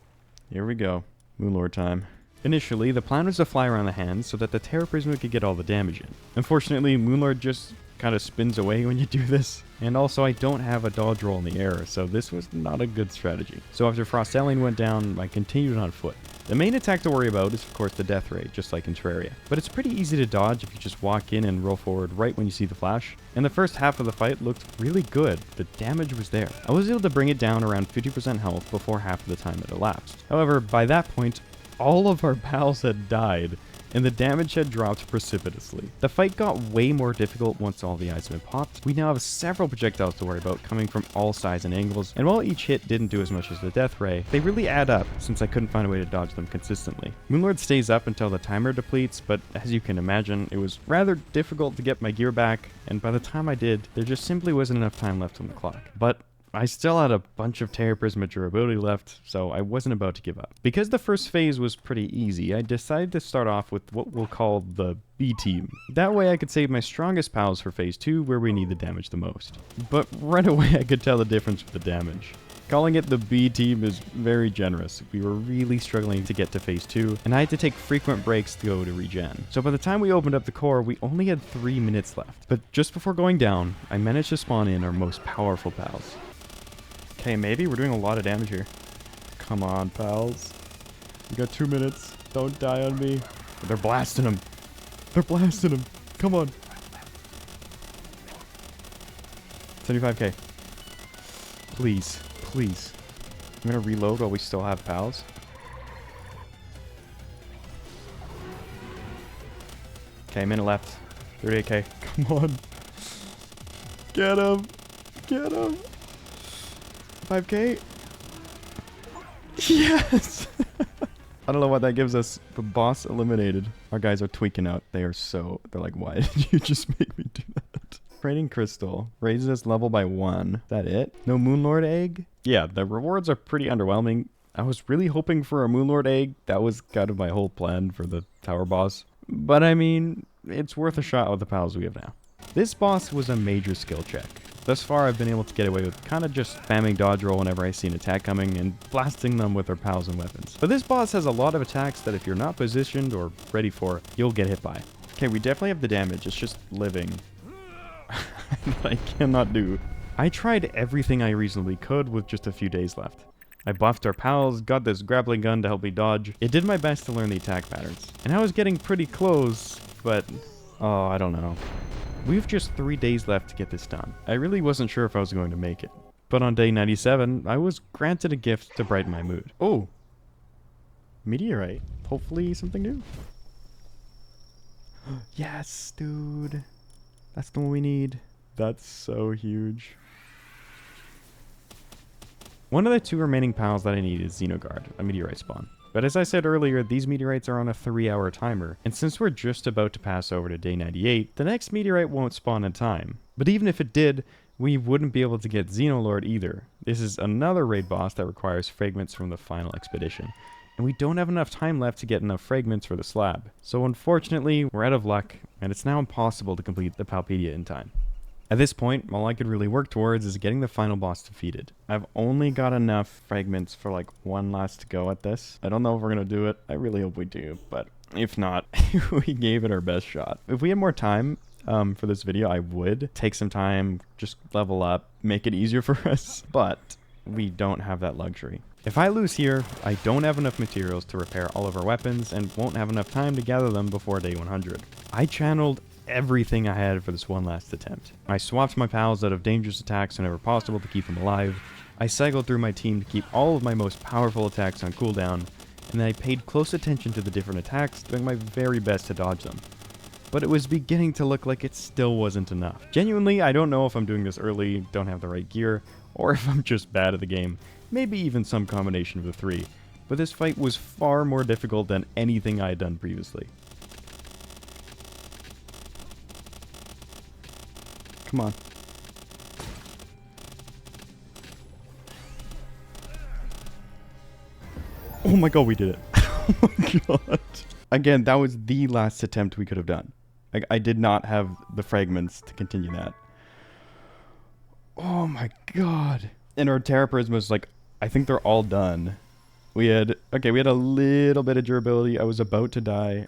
Here we go. Moonlord time. Initially, the plan was to fly around the hands so that the Terra Prisma could get all the damage in. Unfortunately, Moonlord just kind of spins away when you do this, and also I don't have a dodge roll in the air, so this was not a good strategy. So after Frost Alien went down, I continued on foot. The main attack to worry about is of course the Death Ray, just like in Terraria. But it's pretty easy to dodge if you just walk in and roll forward right when you see the flash. And the first half of the fight looked really good. The damage was there. I was able to bring it down around 50% health before half of the time had elapsed. However, by that point, all of our pals had died, and the damage had dropped precipitously. The fight got way more difficult once all the eyes had been popped. We now have several projectiles to worry about coming from all sides and angles, and while each hit didn't do as much as the Death Ray, they really add up since I couldn't find a way to dodge them consistently. Moonlord stays up until the timer depletes, but as you can imagine, it was rather difficult to get my gear back, and by the time I did, there just simply wasn't enough time left on the clock. But I still had a bunch of Terra Prisma durability left, so I wasn't about to give up. Because the first phase was pretty easy, I decided to start off with what we'll call the B team. That way I could save my strongest pals for phase 2 where we need the damage the most. But right away I could tell the difference with the damage. Calling it the B team is very generous. We were really struggling to get to phase 2, and I had to take frequent breaks to go to regen. So by the time we opened up the core, we only had 3 minutes left. But just before going down, I managed to spawn in our most powerful pals. Okay, maybe we're doing a lot of damage here. Come on, pals. We got 2 minutes. Don't die on me. They're blasting him. They're blasting him. Come on. 75k. Please. Please. I'm gonna reload while we still have pals. Okay, minute left. 38k. Come on. Get him. Get him. 5k. Yes! I don't know what that gives us, but boss eliminated. Our guys are tweaking out. They're like, why did you just make me do that? Training crystal raises us level by 1. Is that it? No Moonlord egg? Yeah, the rewards are pretty underwhelming. I was really hoping for a Moonlord egg. That was kind of my whole plan for the tower boss. But I mean, it's worth a shot with the pals we have now. This boss was a major skill check. Thus far, I've been able to get away with kind of just spamming dodge roll whenever I see an attack coming and blasting them with our pals and weapons. But this boss has a lot of attacks that if you're not positioned or ready for, you'll get hit by. Okay, we definitely have the damage. It's just living that I cannot do. I tried everything I reasonably could with just a few days left. I buffed our pals, got this grappling gun to help me dodge. It did my best to learn the attack patterns. And I was getting pretty close, but oh, I don't know. We've just 3 days left to get this done. I really wasn't sure if I was going to make it. But on day 97, I was granted a gift to brighten my mood. Oh! Meteorite. Hopefully something new. Yes, dude. That's the one we need. That's so huge. One of the 2 remaining pals that I need is Xenogard, a meteorite spawn. But as I said earlier, these meteorites are on a 3-hour timer, and since we're just about to pass over to day 98, the next meteorite won't spawn in time. But even if it did, we wouldn't be able to get Xenolord either. This is another raid boss that requires fragments from the final expedition, and we don't have enough time left to get enough fragments for the slab. So unfortunately, we're out of luck, and it's now impossible to complete the Palpedia in time. At this point, all I could really work towards is getting the final boss defeated. I've only got enough fragments for like one last go at this. I don't know if we're going to do it. I really hope we do, but if not, we gave it our best shot. If we had more time for this video, I would take some time, just level up, make it easier for us, but we don't have that luxury. If I lose here, I don't have enough materials to repair all of our weapons and won't have enough time to gather them before day 100. I channeled everything I had for this one last attempt. I swapped my pals out of dangerous attacks whenever possible to keep them alive. I cycled through my team to keep all of my most powerful attacks on cooldown, and then I paid close attention to the different attacks, doing my very best to dodge them. But it was beginning to look like it still wasn't enough. Genuinely, I don't know if I'm doing this early, don't have the right gear, or if I'm just bad at the game. Maybe even some combination of the 3. But this fight was far more difficult than anything I had done previously. Come on. Oh my god, we did it. Oh my god. Again, that was the last attempt we could have done. I did not have the fragments to continue that. Oh my god. And our Terra Prism like, I think they're all done. We had a little bit of durability. I was about to die.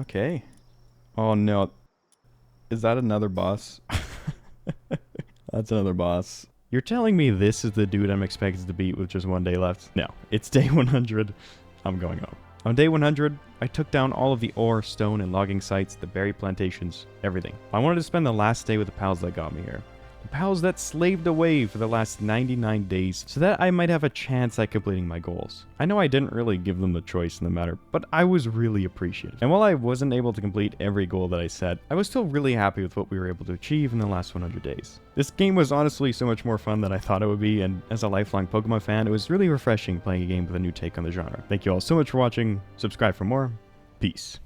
Okay. Oh no. Is that another boss? That's another boss. You're telling me this is the dude I'm expected to beat with just 1 day left? No, it's day 100. I'm going home. On day 100, I took down all of the ore, stone, and logging sites, the berry plantations, everything. I wanted to spend the last day with the pals that got me here. The pals that slaved away for the last 99 days so that I might have a chance at completing my goals. I know I didn't really give them the choice in the matter, but I was really appreciative. And while I wasn't able to complete every goal that I set, I was still really happy with what we were able to achieve in the last 100 days. This game was honestly so much more fun than I thought it would be, and as a lifelong Pokemon fan, it was really refreshing playing a game with a new take on the genre. Thank you all so much for watching, subscribe for more, peace.